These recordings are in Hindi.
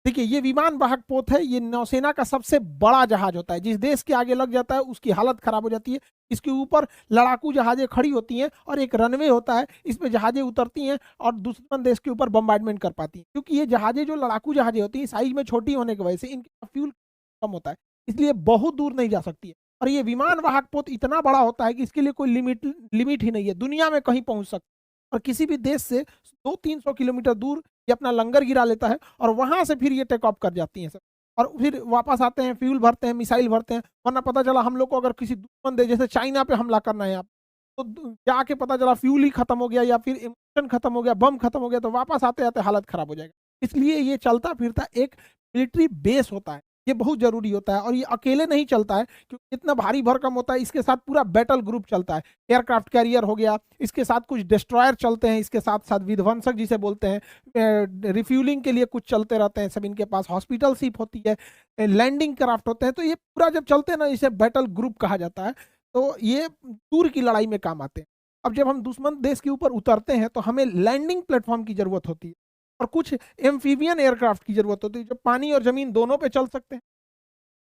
देखिए ये विमान वाहक पोत है, ये नौसेना का सबसे बड़ा जहाज होता है। जिस देश के आगे लग जाता है उसकी हालत खराब हो जाती है। इसके ऊपर लड़ाकू जहाजें खड़ी होती हैं और एक रनवे होता है, इस पे जहाजें उतरती हैं और दुश्मन देश के ऊपर बम्बार्डमेंट कर पाती हैं। क्योंकि ये जहाजें जो लड़ाकू जहाजें होती हैं साइज में छोटी होने की वजह से इनका फ्यूल कम होता है, इसलिए बहुत दूर नहीं जा सकती है। और ये विमान वाहक पोत इतना बड़ा होता है कि इसके लिए कोई लिमिट ही नहीं है, दुनिया में कहीं पहुंच सकता है। और किसी भी देश से 200-300 किलोमीटर दूर ये अपना लंगर गिरा लेता है और वहां से फिर ये टेक ऑफ कर जाती हैं सर। और फिर वापस आते हैं, फ्यूल भरते हैं, मिसाइल भरते हैं। वरना पता चला हम लोग को अगर किसी दुश्मन देश जैसे चाइना पे हमला करना है आप, तो जाके पता चला फ्यूल ही खत्म हो गया या फिर इमिशन खत्म हो गया, बम खत्म हो गया, तो वापस आते आते हालत खराब हो जाएगा। इसलिए ये चलता फिरता एक मिलिट्री बेस होता है, ये बहुत जरूरी होता है। और ये अकेले नहीं चलता है क्योंकि इतना भारी भरकम होता है, इसके साथ पूरा बैटल ग्रुप चलता है। एयरक्राफ्ट कैरियर हो गया, इसके साथ कुछ डिस्ट्रॉयर चलते हैं, इसके साथ साथ विध्वंसक जिसे बोलते हैं, रिफ्यूलिंग के लिए कुछ चलते रहते हैं सब इनके पास, हॉस्पिटल शिप होती है, लैंडिंग क्राफ्ट होते हैं। तो ये पूरा जब चलते हैं ना, इसे बैटल ग्रुप कहा जाता है। तो ये दूर की लड़ाई में काम आते हैं। अब जब हम दुश्मन देश के ऊपर उतरते हैं तो हमें लैंडिंग प्लेटफॉर्म की जरूरत होती है और कुछ एम्फीबियन एयरक्राफ्ट की जरूरत होती है जो पानी और जमीन दोनों पे चल सकते हैं।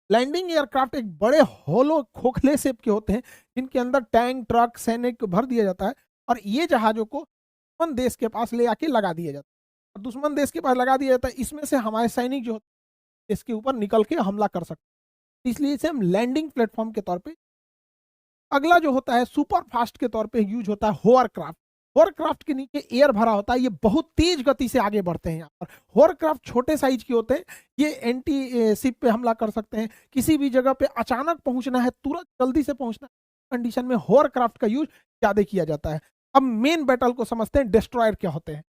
लैंडिंग एयरक्राफ्ट एक बड़े होलो खोखले शेप के होते हैं जिनके अंदर टैंक, ट्रक, सैनिक भर दिया जाता है और ये जहाजों को दुश्मन देश के पास ले आके लगा दिया जाता है। और दुश्मन देश के पास लगा दिया जाता है, इसमें से हमारे सैनिक जो होते हैं इसके ऊपर निकल के हमला कर सकते हैं, इसलिए इसे हम लैंडिंग प्लेटफॉर्म के तौर पे। अगला जो होता है सुपर फास्ट के तौर पे यूज होता है होवरक्राफ्ट। होवरक्राफ्ट के नीचे एयर भरा होता है, ये बहुत तेज गति से आगे बढ़ते हैं यहाँ पर। होवरक्राफ्ट छोटे साइज के होते हैं, ये एंटी शिप पे हमला कर सकते हैं। किसी भी जगह पे अचानक पहुंचना है, तुरंत जल्दी से पहुंचना है, कंडीशन में होवरक्राफ्ट का यूज ज्यादा किया जाता है। अब मेन बैटल को समझते हैं, डिस्ट्रॉयर क्या होते हैं।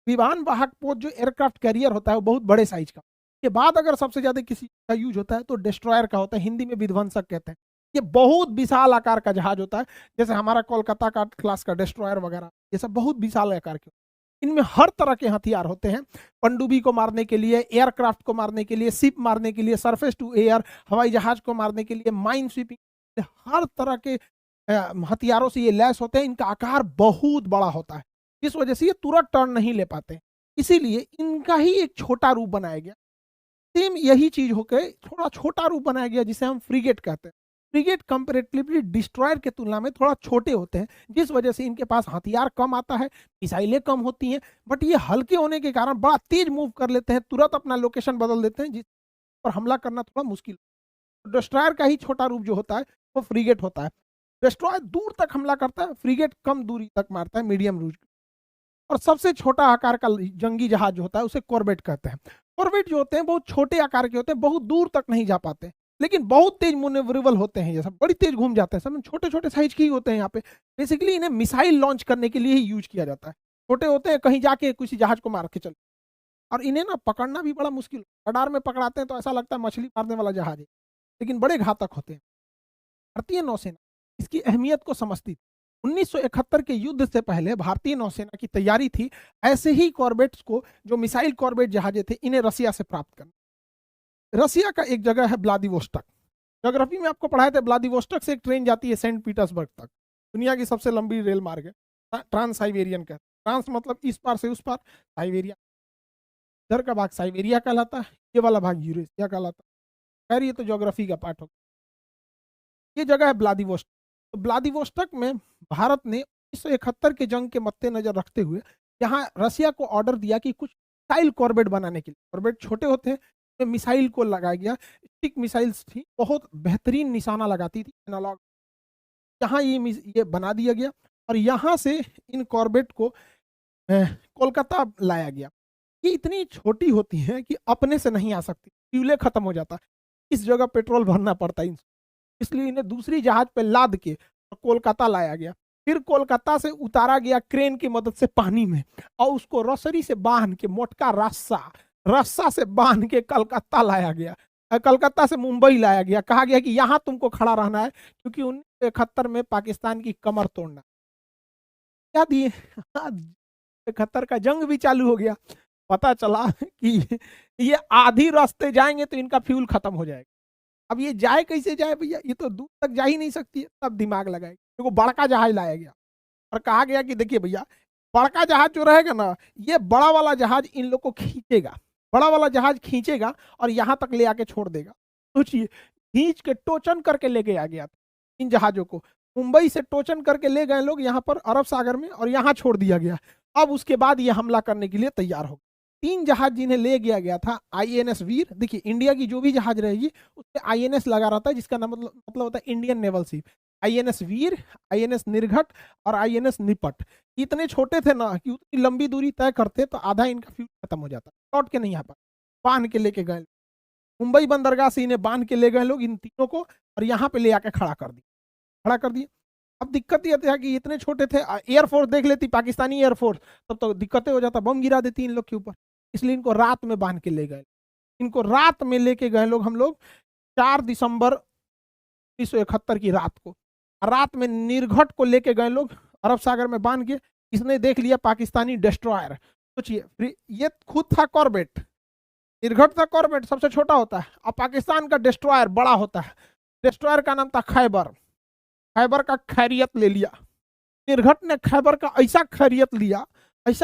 विमान वाहक पोत जो एयरक्राफ्ट कैरियर होता है वो बहुत बड़े साइज का, के बाद अगर सबसे ज्यादा किसी का यूज होता है तो डिस्ट्रॉयर का होता है, हिंदी में विध्वंसक कहते हैं। ये बहुत विशाल आकार का जहाज होता है, जैसे हमारा कोलकाता का क्लास का डिस्ट्रॉयर वगैरह, ये सब बहुत विशाल आकार के। इनमें हर तरह के हथियार होते हैं, पनडुब्बी को मारने के लिए, एयरक्राफ्ट को मारने के लिए, शिप मारने के लिए, सरफेस टू एयर हवाई जहाज को मारने के लिए, माइन स्वीपिंग, हर तरह के हथियारों से ये लैस होते हैं। इनका आकार बहुत बड़ा होता है, इस वजह से ये तुरंत टर्न नहीं ले पाते, इसीलिए इनका ही एक छोटा रूप बनाया गया। सेम यही चीज होकर थोड़ा छोटा रूप बनाया गया जिसे हम फ्रिगेट कहते हैं। फ्रिगेट कंपेरेटिवली डिस्ट्रॉयर के तुलना में थोड़ा छोटे होते हैं, जिस वजह से इनके पास हथियार कम आता है, मिसाइलें कम होती हैं, बट ये हल्के होने के कारण बड़ा तेज मूव कर लेते हैं, तुरंत अपना लोकेशन बदल देते हैं, जिस पर हमला करना थोड़ा मुश्किल। डिस्ट्रॉयर का ही छोटा रूप जो होता है वो फ्रिगेट होता है। डिस्ट्रॉयर दूर तक हमला करता है, फ्रिगेट कम दूरी तक मारता है, मीडियम रूज। और सबसे छोटा आकार का जंगी जहाज जो होता है उसे कॉर्बेट कहते हैं। कॉर्बेट जो होते हैं बहुत छोटे आकार के होते हैं, बहुत दूर तक नहीं जा पाते, लेकिन बहुत तेज मुनेवरेबल होते हैं, ये सब बड़ी तेज घूम जाते हैं, सब छोटे छोटे साइज के ही होते हैं। यहाँ पे बेसिकली इन्हें मिसाइल लॉन्च करने के लिए ही यूज किया जाता है। छोटे होते हैं, कहीं जाके किसी जहाज को मार के चल। और इन्हें ना पकड़ना भी बड़ा मुश्किल, रडार में पकड़ाते हैं तो ऐसा लगता है मछली मारने वाला जहाज है, लेकिन बड़े घातक होते हैं। भारतीय नौसेना इसकी अहमियत को समझती थी। 1971 के युद्ध से पहले भारतीय नौसेना की तैयारी थी ऐसे ही कॉर्बेट्स को, जो मिसाइल कॉर्बेट जहाजें थे, इन्हें रसिया से प्राप्त करना। रसिया का एक जगह है व्लादिवोस्टक, ज्योग्राफी में आपको पढ़ाए थे। व्लादिवोस्टक से एक ट्रेन जाती है सेंट पीटर्सबर्ग तक, दुनिया की सबसे लंबी रेल मार्ग है, ट्रांस साइबेरियन का। ट्रांस मतलब इस पार से उस पार, साइबेरिया इधर का भाग साइबेरिया कहलाता है, ये वाला भाग यूरेशिया कहलाता है। खैर ये तो ज्योग्राफी का पार्ट होगा। ये जगह है व्लादिवोस्टक। तो व्लादिवोस्टक में भारत ने 1971 के जंग के मद्देनजर रखते हुए यहाँ रसिया को ऑर्डर दिया कि कुछ मिसाइल कॉर्बेट बनाने के लिए। कॉर्बेट छोटे होते हैं, मिसाइल को लगाया गया। स्टिक मिसाइल्स थी, बहुत बेहतरीन निशाना लगाती थी, एनालॉग। यहाँ ये बना दिया गया और यहाँ से इन कॉर्बेट को कोलकाता लाया गया। ये इतनी छोटी होती है कि अपने से नहीं आ सकती, फ्यूले खत्म हो जाता, इस जगह पेट्रोल भरना पड़ता है, इसलिए इन्हें दूसरी जहाज पे लाद के कोलकाता लाया गया। फिर कोलकाता से उतारा गया क्रेन की मदद से पानी में, और उसको रसरी से बांध के, मोटका रस्सा रस्सा से बांध के कलकत्ता लाया गया। कलकत्ता से मुंबई लाया गया, कहा गया कि यहाँ तुमको खड़ा रहना है क्योंकि 1971 में पाकिस्तान की कमर तोड़ना। क्या दिए 71 का जंग भी चालू हो गया। पता चला कि ये आधी रास्ते जाएंगे तो इनका फ्यूल खत्म हो जाएगा। अब ये जाए कैसे जाए भैया, ये तो दूर तक जा ही नहीं सकती है। तब दिमाग लगाए, देखो बड़का जहाज लाया गया और कहा गया कि देखिए भैया, बड़का जहाज जो रहेगा ना, ये बड़ा वाला जहाज इन लोग को खींचेगा, बड़ा वाला जहाज खींचेगा और यहां तक ले आके छोड़ देगा। सोचिए, खींच के टोचन करके लेके आ गया था इन जहाजों को। मुंबई से टोचन करके ले गए लोग यहाँ पर अरब सागर में और यहाँ छोड़ दिया गया। अब उसके बाद ये हमला करने के लिए तैयार हो। 3 जहाज जिन्हें ले गया गया था, आईएनएस वीर, देखिए इंडिया की जो भी जहाज रहेगी उससे आईएनएस लगा रहता है, जिसका नाम मतलब होता है इंडियन नेवल शिप। आईएनएस वीर, आईएनएस निर्घट और आईएनएस निपट इतने छोटे थे ना कि उतनी लंबी दूरी तय करते तो आधा इनका फ्यूल खत्म हो जाता, लौट के नहीं आ पाता। बांध के लेके गए मुंबई बंदरगाह से, इन्हें बांध के ले गए लोग इन तीनों को और यहाँ पे ले आके खड़ा कर दिया। अब दिक्कत ये था कि इतने छोटे थे, एयरफोर्स देख लेती पाकिस्तानी एयरफोर्स तब तो दिक्कतें हो जाता, बम गिरा देती इन लोग के ऊपर। इसलिए इनको रात में बांध के ले गए। इनको रात में लेके गए लोग हम लोग 4 दिसंबर 1971 की रात को। रात में निर्घट को लेके गए लोग अरब सागर में बांध के। इसने देख लिया पाकिस्तानी डिस्ट्रॉयर। सोचिए, ये खुद था कॉर्बेट, निर्घट था कॉर्बेट, सबसे छोटा होता है, और पाकिस्तान का डिस्ट्रॉयर बड़ा होता है। डिस्ट्रॉयर का नाम था खैबर। खैबर का खैरियत ले लिया निर्घट ने। खैबर का ऐसा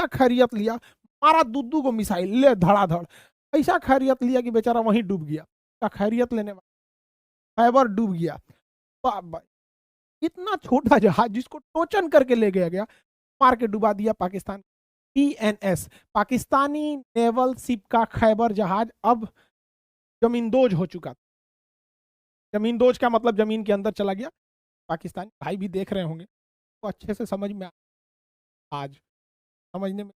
खैरियत लिया, मारा दूधू को मिसाइल ले धड़ाधड़, ऐसा खैरियत लिया कि बेचारा वहीं डूब गया। का खैरियत लेने वाला खैबर डूब गया। इतना छोटा जहाज जिसको टोचन करके ले गया मार के डुबा दिया Pakistan. PNS, Pakistani naval ship का खैबर जहाज अब जमींदोज हो चुका था। जमींदोज का मतलब जमीन के अंदर चला गया। पाकिस्तानी भाई भी देख रहे होंगे तो अच्छे से समझ में आज समझने में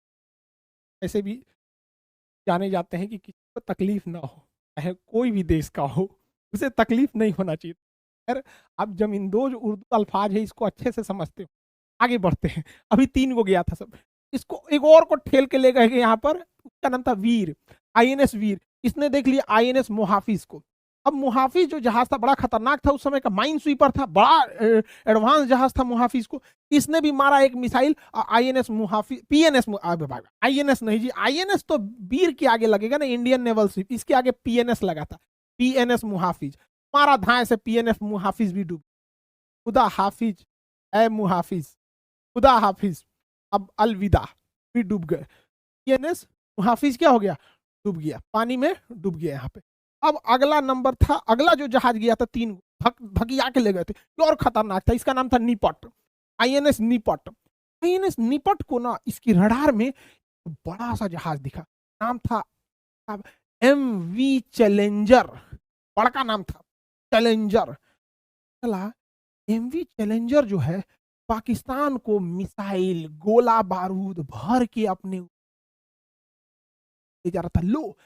ऐसे भी जाने जाते हैं कि किसी को तकलीफ ना हो, चाहे कोई भी देश का हो, उसे तकलीफ नहीं होना चाहिए। यार अब जमींदोज उर्दू अल्फाज है, इसको अच्छे से समझते हो। आगे बढ़ते हैं। अभी 3 को गया था सब, इसको एक और को ठेल के ले गए यहाँ पर। उसका नाम था वीर, आईएनएस वीर। इसने देख लिया आईएनएस मुहाफिज को। अब मुहाफिज जो जहाज था बड़ा खतरनाक था, उस समय का माइन स्वीपर था, बड़ा एडवांस जहाज था मुहाफिज को। इसने भी मारा एक मिसाइल। आईएनएस मुहाफिज, पीएनएस, आईएनएस नहीं जी, आईएनएस तो वीर के आगे लगेगा ना, इंडियन नेवल शिप, इसके आगे पीएनएस लगा था। पीएनएस मुहाफिज मारा धाए से, पीएनएस मुहाफिज भी डूब। खुदा हाफिज ए मुहाफिज, खुदा हाफिज, अब अलविदा, भी डूब गए। पीएनएस मुहाफिज क्या हो गया, डूब गया, पानी में डूब गया यहाँ पे। अब अगला नंबर था, अगला जो जहाज गया था 3 धकिया के ले गए थे, और खतरनाक था। इसका नाम था निपट, आईएनएस निपट। आईएनएस निपट को ना इसकी रडार में बड़ा सा जहाज दिखा, नाम था एमवी चैलेंजर, बड़का नाम था चैलेंजर। चला एमवी चैलेंजर जो है पाकिस्तान को मिसाइल गोला बारूद भर के अपने जा रहा था। लो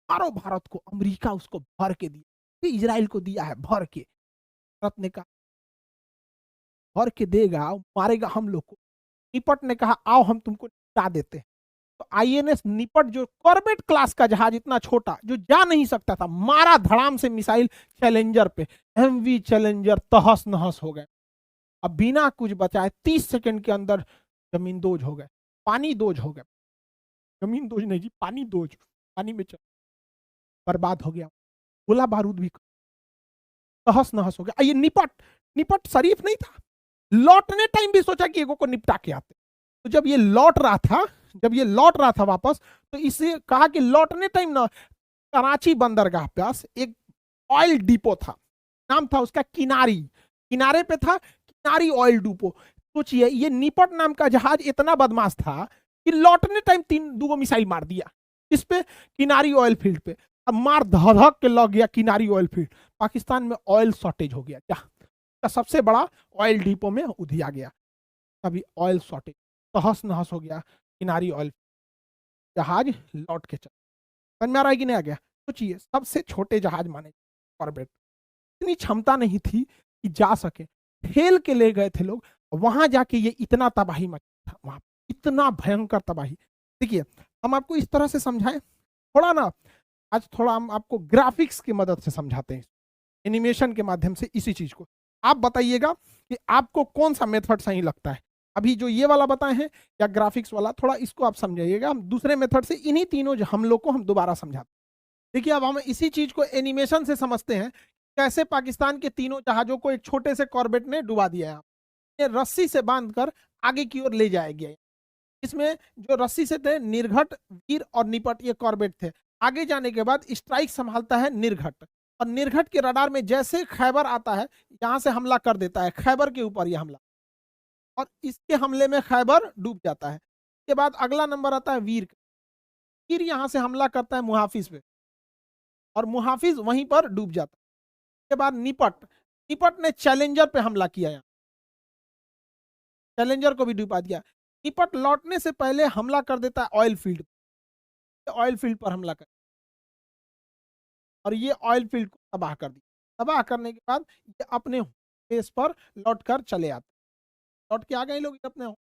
मारो भारत को, अमेरिका उसको भर के दिया, इजराइल को दिया है भर के। भारत ने कहा भर के देगा, मारेगा हम लोग को। निपट ने कहा आओ हम तुमको निपटा देते हैं। तो आईएनएस निपट जो कॉर्बेट क्लास का जहाज, इतना छोटा जो जा नहीं सकता था, मारा धड़ाम से मिसाइल चैलेंजर पे। एमवी चैलेंजर तहस नहस हो गए। अब बिना कुछ बचाए 30 सेकंड के अंदर जमींदोज हो गए, पानी दोज हो गए। जमीन दोज नहीं जी, पानी दोज, पानी में चल बर्बाद हो गया। गोला बारूद भी तहस नहस हो गया। ये निपट शरीफ नहीं था, लौटने टाइम भी सोचा कि एगो को निपटा के आते। तो जब ये लौट रहा था वापस, तो इसे कहा कि लौटने टाइम ना कराची बंदरगाह पास एक ऑयल डिपो था, नाम था उसका किनारे पे था किनारी ऑयल डिपो। सोचिए, ये निपट नाम का जहाज इतना बदमाश था कि लौटने टाइम 2 मिसाइल मार दिया इस पे, किनारी ऑयल फील्ड पे। अब मार धधक के लग गया किनारी ऑयल फील्ड। पाकिस्तान में ऑयल शॉर्टेज हो गया, क्या सबसे बड़ा ऑयल डिपो में उधिया गया, तभी ऑयल शॉर्टेज, तहस नहस हो गया किनारी ऑयल। जहाज लौट के चल, समझ में आ रहा है कि नहीं आ गया? सोचिए, सबसे छोटे जहाज माने कॉर्बेट, इतनी क्षमता नहीं थी कि जा सके, ठेल के ले गए थे लोग। वहां जाके ये इतना तबाही मचा था, वहां इतना भयंकर तबाही। देखिए, हम आपको इस तरह से समझाएं, थोड़ा ना आज थोड़ा हम आपको ग्राफिक्स की मदद से समझाते हैं, एनिमेशन के माध्यम से इसी चीज को। आप बताइएगा कि आपको कौन सा मेथड सही लगता है, अभी जो ये वाला बताए हैं या ग्राफिक्स वाला, थोड़ा इसको आप समझाइएगा। हम दूसरे मेथड से इन्हीं तीनों हम लोग को हम दोबारा समझाते हैं। देखिए, अब हम इसी चीज को एनिमेशन से समझते हैं, कैसे पाकिस्तान के तीनों जहाजों को एक छोटे से कॉर्बेट ने डुबा दिया है। ये रस्सी से बांधकर आगे की ओर ले जाया गया। इसमें जो रस्सी से थे निर्घट, वीर और निपट, ये कॉर्बेट थे। आगे जाने के बाद स्ट्राइक संभालता है निर्घट, और निर्घट के रडार में जैसे खैबर आता है यहां से हमला कर देता है, खैबर के ऊपर यह हमला, और इसके हमले में खैबर डूब जाता है। इसके बाद अगला नंबर आता है वीर, वीर यहां से हमला करता है मुहाफिज पे, और मुहाफिज वहीं पर डूब जाता है। इसके बाद निपट, निपट ने चैलेंजर पे हमला किया, यहाँ चैलेंजर को भी डुबा दिया। निपट लौटने से पहले हमला कर देता है ऑयल फील्ड, ऑयल फील्ड पर हमला कर, और ये ऑयल फील्ड को तबाह कर दिया। तबाह करने के बाद ये अपने बेस पर लौट कर चले आते, लौट के आ गए लोग अपने।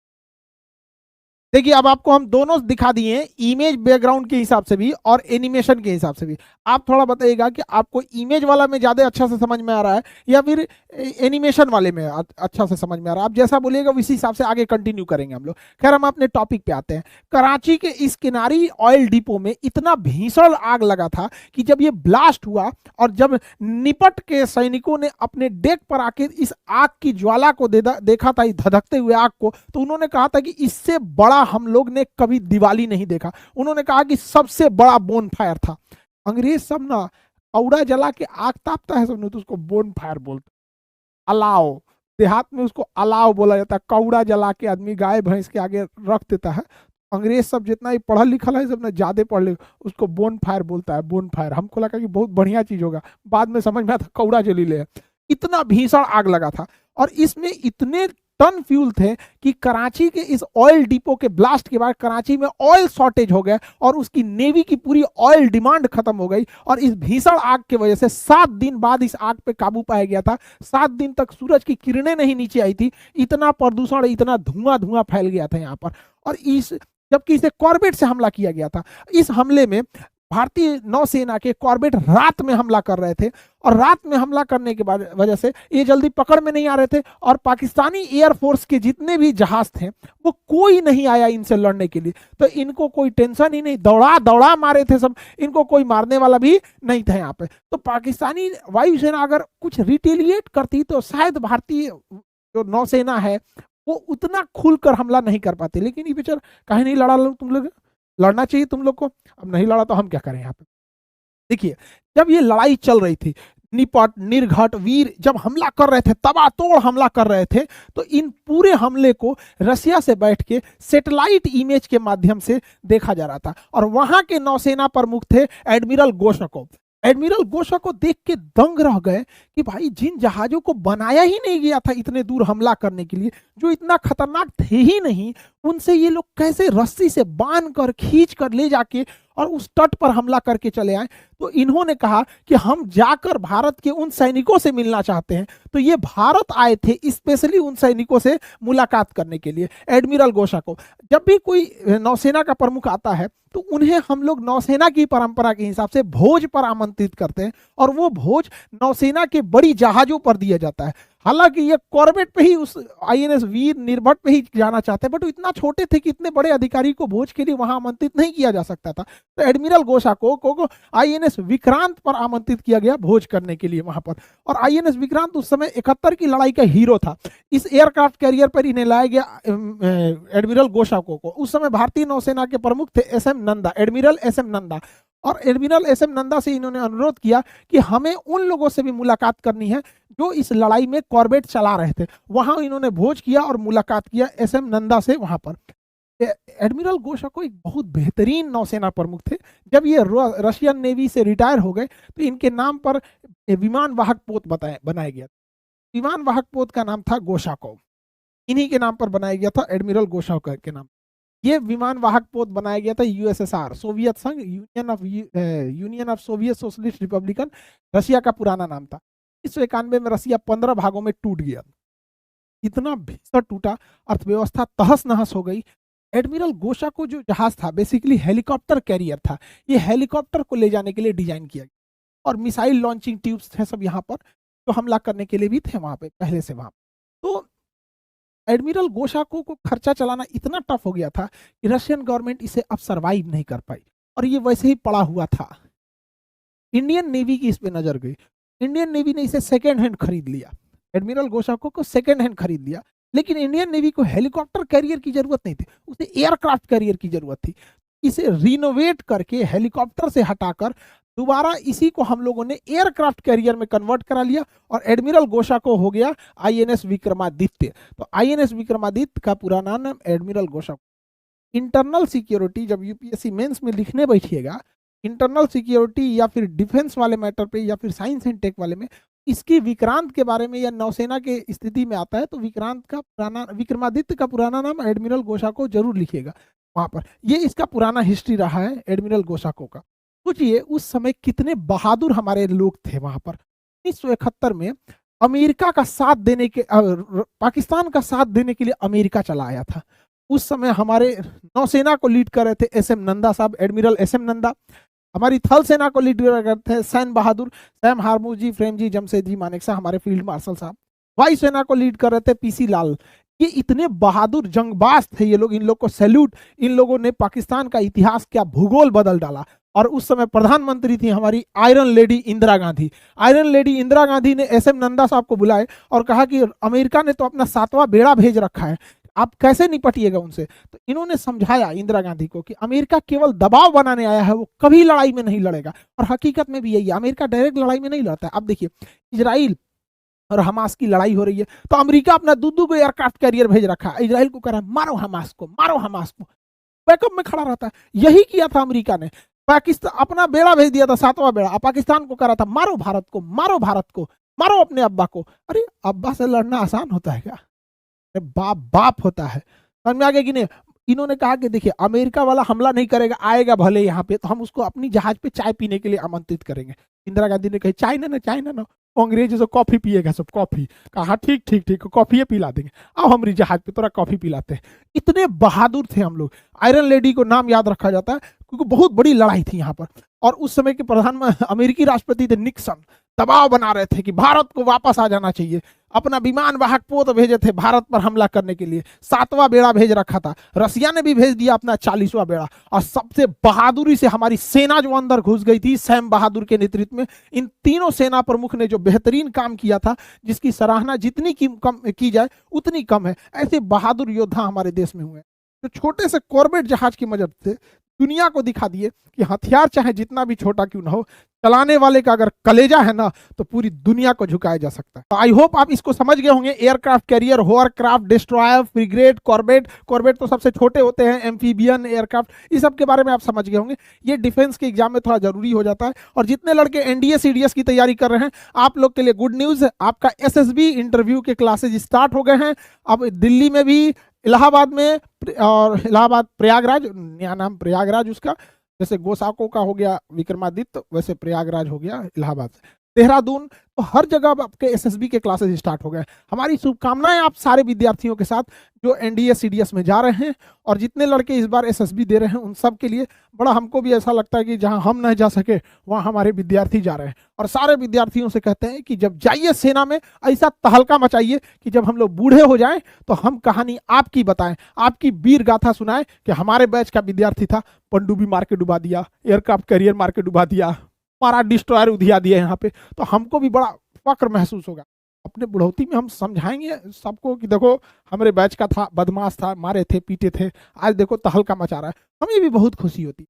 देखिए अब आपको हम दोनों दिखा दिए, इमेज बैकग्राउंड के हिसाब से भी और एनिमेशन के हिसाब से भी। आप थोड़ा बताइएगा कि आपको इमेज वाला में ज्यादा अच्छा से समझ में आ रहा है या फिर एनिमेशन वाले में अच्छा से समझ में आ रहा है। आप जैसा बोलिएगा उसी हिसाब से आगे कंटिन्यू करेंगे हम लोग। खैर हम अपने टॉपिक पे आते हैं। कराची के इस किनारी ऑयल डिपो में इतना भीषण आग लगा था कि जब ये ब्लास्ट हुआ और जब निपट के सैनिकों ने अपने डेक पर आके इस आग की ज्वाला को देखा था, इस धधकते हुए आग को, तो उन्होंने कहा था कि इससे बड़ा हम लोग ने कभी दिवाली नहीं देखा। उन्होंने कहा कि सबसे बड़ा बोन फायर था। अंग्रेज सब ना कौड़ा जला के आग तापता है, सब तो उसको बोन फायर बोलते, अलाव, देहात में उसको अलाव बोला जाता है। कौड़ा जला के आदमी गाय भैंस के आगे रख देता है। अंग्रेज सब जितना ही पढ़ा लिखा है, सब ने ज्यादा पढ़ ले, उसको बोन फायर बोलता है, बोन फायर। हमको लगा कि बहुत बढ़िया चीज होगा, बाद में समझ में आता कौड़ा जलीले है। इतना भीषण आग लगा था और इसमें इतने टन फ्यूल थे कि कराची के इस ऑयल डिपो के ब्लास्ट के बाद कराची में ऑयल शॉर्टेज हो गया और उसकी नेवी की पूरी ऑयल डिमांड खत्म हो गई। और इस भीषण आग की वजह से 7 दिन बाद इस आग पे काबू पाया गया था। 7 दिन तक सूरज की किरणें नहीं नीचे आई थी, इतना प्रदूषण, इतना धुआं धुआं फैल गया था यहाँ पर। और इस जबकि इसे कॉर्बेट से हमला किया गया था। इस हमले में भारतीय नौसेना के कॉर्बेट रात में हमला कर रहे थे और रात में हमला करने के बाद वजह से ये जल्दी पकड़ में नहीं आ रहे थे और पाकिस्तानी एयरफोर्स के जितने भी जहाज थे वो कोई नहीं आया इनसे लड़ने के लिए। तो इनको कोई टेंशन ही नहीं, दौड़ा दौड़ा मारे थे सब, इनको कोई मारने वाला भी नहीं था यहाँ पे। तो पाकिस्तानी वायुसेना अगर कुछ रिटेलिएट करती तो शायद भारतीय जो नौसेना है वो उतना खुलकर हमला नहीं कर पाते। लेकिन ये बेचारा कहीं नहीं लड़ा, तुम लोग लड़ना चाहिए तुम लोग को, अब नहीं लड़ा तो हम क्या करें यहाँ पे। देखिए जब ये लड़ाई चल रही थी, निपट, निर्घट, वीर जब हमला कर रहे थे, तबातोड़ हमला कर रहे थे, तो इन पूरे हमले को रसिया से बैठ के सैटेलाइट इमेज के माध्यम से देखा जा रहा था। और वहां के नौसेना प्रमुख थे एडमिरल गोशकोव। एडमिरल गोशा को देख के दंग रह गए कि भाई जिन जहाजों को बनाया ही नहीं गया था इतने दूर हमला करने के लिए, जो इतना खतरनाक थे ही नहीं, उनसे ये लोग कैसे रस्सी से बांध कर खींच कर ले जाके और उस तट पर हमला करके चले आए। तो इन्होंने कहा कि हम जाकर भारत के उन सैनिकों से मिलना चाहते हैं। तो ये भारत आए थे स्पेशली उन सैनिकों से मुलाकात करने के लिए। एडमिरल गोशा को जब भी कोई नौसेना का प्रमुख आता है तो उन्हें हम लोग नौसेना की परंपरा के हिसाब से भोज पर आमंत्रित करते हैं और वो भोज नौसेना के बड़ी जहाजों पर दिया जाता है। हालांकि ये कॉर्बेट पे ही, उस आईएनएस वीर निर्भट पे ही जाना चाहते हैं, बट वो इतना छोटे थे कि इतने बड़े अधिकारी को भोज के लिए वहां आमंत्रित नहीं किया जा सकता था। तो एडमिरल गोशा को आईएनएस विक्रांत पर आमंत्रित किया गया भोज करने के लिए वहां पर। और आईएनएस विक्रांत उस समय 71 की लड़ाई का हीरो था। इस एयरक्राफ्ट कैरियर पर इन्हें लाया गया एडमिरल गोशा को। उस समय भारतीय नौसेना के प्रमुख थे SM Nanda, admiral SM Nanda. और एडमिरल एसएम नंदा से इन्होंने अनुरोध किया कि हमें उन लोगों से भी मुलाकात करनी है जो इस लड़ाई में कॉर्बेट चला रहे थे। वहां इन्होंने भोज किया और मुलाकात किया एसएम नंदा से वहां पर। एडमिरल गोशा को एक बहुत बेहतरीन नौसेना प्रमुख थे। जब ये रशियन नेवी से रिटायर हो गए तो इनके नाम पर विमान वाहक पोत बनाया गया। विमान वाहक पोत का नाम था गोशाकोव, इन्हीं के नाम पर बनाया गया था, एडमिरल गोशाकोव के नाम। ये विमान वाहक पोत बनाया गया था यूएसएसआर, सोवियत संघ, union of Soviet socialist Republican, Russia का पुराना नाम था। 1991 में रसिया 15 भागों में टूट गया। इतना भीषण टूटा, अर्थव्यवस्था तहस नहस हो गई। एडमिरल गोशा को जो जहाज था बेसिकली हेलीकॉप्टर कैरियर था। ये हेलीकॉप्टर को ले जाने के लिए डिजाइन किया गया और मिसाइल लॉन्चिंग ट्यूब्स थे सब यहाँ पर, जो हमला करने के लिए भी थे वहां पे पहले से वहां। तो एडमिरल गोशा को खर्चा चलाना इतना टफ हो गया था कि रशियन गवर्नमेंट इसे अब सर्वाइव नहीं कर पाई और ये वैसे ही पड़ा हुआ था। इंडियन नेवी की इस पे नजर गई। इंडियन नेवी ने इसे सेकेंड हैंड खरीद लिया। एडमिरल गोशा को सेकेंड हैंड खरीद लिया। लेकिन इंडियन नेवी को हेलीकॉप्टर कैरियर की जरूरत नहीं थी, उसे एयरक्राफ्ट कैरियर की जरूरत थी। इसे रिनोवेट करके हेलीकॉप्टर से हटाकर दोबारा इसी को हम लोगों ने एयरक्राफ्ट कैरियर में कन्वर्ट करा लिया और एडमिरल गोशा को हो गया आईएनएस विक्रमादित्य। तो आईएनएस विक्रमादित्य का पुराना नाम एडमिरल गोशा। इंटरनल सिक्योरिटी जब यूपीएससी मेंस में लिखने बैठिएगा, इंटरनल सिक्योरिटी या फिर डिफेंस वाले मैटर पे या फिर साइंस एंड टेक वाले में इसकी विक्रांत के बारे में या नौसेना के स्थिति में आता है तो विक्रांत का पुराना, विक्रमादित्य का पुराना नाम एडमिरल गोशा को जरूर लिखिएगा वहां पर। ये इसका पुराना हिस्ट्री रहा है एडमिरल गोशाको का। सोचिए उस समय कितने बहादुर हमारे लोग थे वहां पर। 1971 में अमेरिका का साथ देने के पाकिस्तान का साथ देने के लिए अमेरिका चला आया था। उस समय हमारे नौसेना को लीड कर रहे थे एसएम नंदा साहब, एडमिरल एसएम नंदा। हमारी थल सेना को लीड करते थे सैम बहादुर, सैम हारमूजी, फ्रेमजी, जमशेदजी मानेकशा, हमारे फील्ड मार्शल साहब। वायु सेना को लीड कर रहे थे पीसी लाल। ये इतने बहादुर जंगबाज थे ये लोग, इन लोग को सैल्यूट। इन लोगों ने पाकिस्तान का इतिहास क्या भूगोल बदल डाला। और उस समय प्रधानमंत्री थी हमारी iron lady Indira Gandhi. Iron lady Indira Gandhi ने एसएम नंदा साहब को बुलाए और कहा कि अमेरिका ने तो अपना 7वां बेड़ा भेज रखा है, आप कैसे निपटिएगा उनसे। तो इन्होंने समझाया इंदिरा गांधी को कि अमेरिका केवल दबाव बनाने आया है, वो कभी लड़ाई में नहीं लड़ेगा। और हकीकत में भी यही है, अमेरिका डायरेक्ट लड़ाई में नहीं लड़ता है। अब देखिए इजराइल और हमास की लड़ाई हो रही है तो अमेरिका अपना दू को एयरक्राफ्ट कैरियर भेज रखा है, इजराइल को कह रहा है मारो हमास को, मारो हमास को, बैकअप में खड़ा रहता है। यही किया था अमेरिका ने, पाकिस्तान अपना बेड़ा भेज दिया था 7वां बेड़ा, पाकिस्तान को कह रहा था मारो भारत को, मारो भारत को, मारो अपने अब्बा को। अरे अब्बा से लड़ना आसान होता है क्या? अरे बाप बाप होता है। समझ में आ गया कि नहीं? इन्होंने कहा कि देखिए अमेरिका वाला हमला नहीं करेगा, आएगा भले यहाँ पे तो हम उसको अपनी जहाज पे चाय पीने के लिए आमंत्रित करेंगे। इंदिरा गांधी ने कही चाय ना, चाय ना, अंग्रेज जो कॉफी पिएगा सब कॉफी। कहा ठीक ठीक ठीक कॉफी पिला देंगे, आओ हमारी जहाज पे थोड़ा कॉफी पिलाते हैं। इतने बहादुर थे हम लोग। आयरन लेडी को नाम याद रखा जाता है क्योंकि बहुत बड़ी लड़ाई थी यहाँ पर। और उस समय के प्रधानमंत्री अमेरिकी राष्ट्रपति थे निक्सन, दबाव बना रहे थे कि भारत को वापस आ जाना चाहिए। अपना विमान वाहक पोत भेजे थे भारत पर हमला करने के लिए, 7वां बेड़ा भेज रखा था। रसिया ने भी भेज दिया अपना 40वां बेड़ा। और सबसे बहादुरी से हमारी सेना जो अंदर घुस गई थी सैम बहादुर के नेतृत्व में, इन तीनों सेना प्रमुख ने जो बेहतरीन काम किया था, जिसकी सराहना जितनी की जाए उतनी कम है। ऐसे बहादुर योद्धा हमारे देश में हुए तो छोटे से कॉर्बेट जहाज की मदद से दुनिया को दिखा दिए कि हथियार चाहे जितना भी छोटा क्यों ना हो, चलाने वाले का अगर कलेजा है ना तो पूरी दुनिया को झुकाया जा सकता है। तो आई होप आप इसको समझ गए होंगे। Aircraft carrier, hovercraft, destroyer, frigate, Corbett. Corbett तो सबसे छोटे होते हैं, एम्फीबियन एयरक्राफ्ट, इस सब के बारे में आप समझ गए होंगे। ये डिफेंस के एग्जाम में थोड़ा जरूरी हो जाता है। और जितने लड़के एनडीए सीडीएस की तैयारी कर रहे हैं, आप लोग के लिए गुड न्यूज है, आपका एसएसबी इंटरव्यू के क्लासेज स्टार्ट हो गए हैं। अब दिल्ली में भी, इलाहाबाद में, और इलाहाबाद प्रयागराज, नया नाम प्रयागराज उसका, जैसे गोसाको का हो गया विक्रमादित्य वैसे प्रयागराज हो गया इलाहाबाद से, देहरादून, तो हर जगह आपके एसएसबी के क्लासेस स्टार्ट हो गए। हमारी शुभकामनाएं आप सारे विद्यार्थियों के साथ जो एनडीए सीडीएस में जा रहे हैं और जितने लड़के इस बार एसएसबी दे रहे हैं उन सब के लिए। बड़ा हमको भी ऐसा लगता है कि जहां हम नहीं जा सके वहां हमारे विद्यार्थी जा रहे हैं। और सारे विद्यार्थियों से कहते हैं कि जब जाइए सेना में ऐसा तहलका मचाइए कि जब हम लोग बूढ़े हो जाएं तो हम कहानी आपकी बताएं, आपकी वीर गाथा सुनाएं कि हमारे बैच का विद्यार्थी था, पनडुब्बी मार के डुबा दिया, एयरक्राफ्ट कैरियर मार के डुबा दिया, हमारा डिस्ट्रॉयर उधिया दिया यहाँ पे। तो हमको भी बड़ा फक्र महसूस होगा। अपने बुढ़ौती में हम समझाएंगे सबको कि देखो हमारे बैच का था, बदमाश था, मारे थे, पीटे थे, आज देखो तहलका मचा रहा है। हमें भी बहुत खुशी होती है।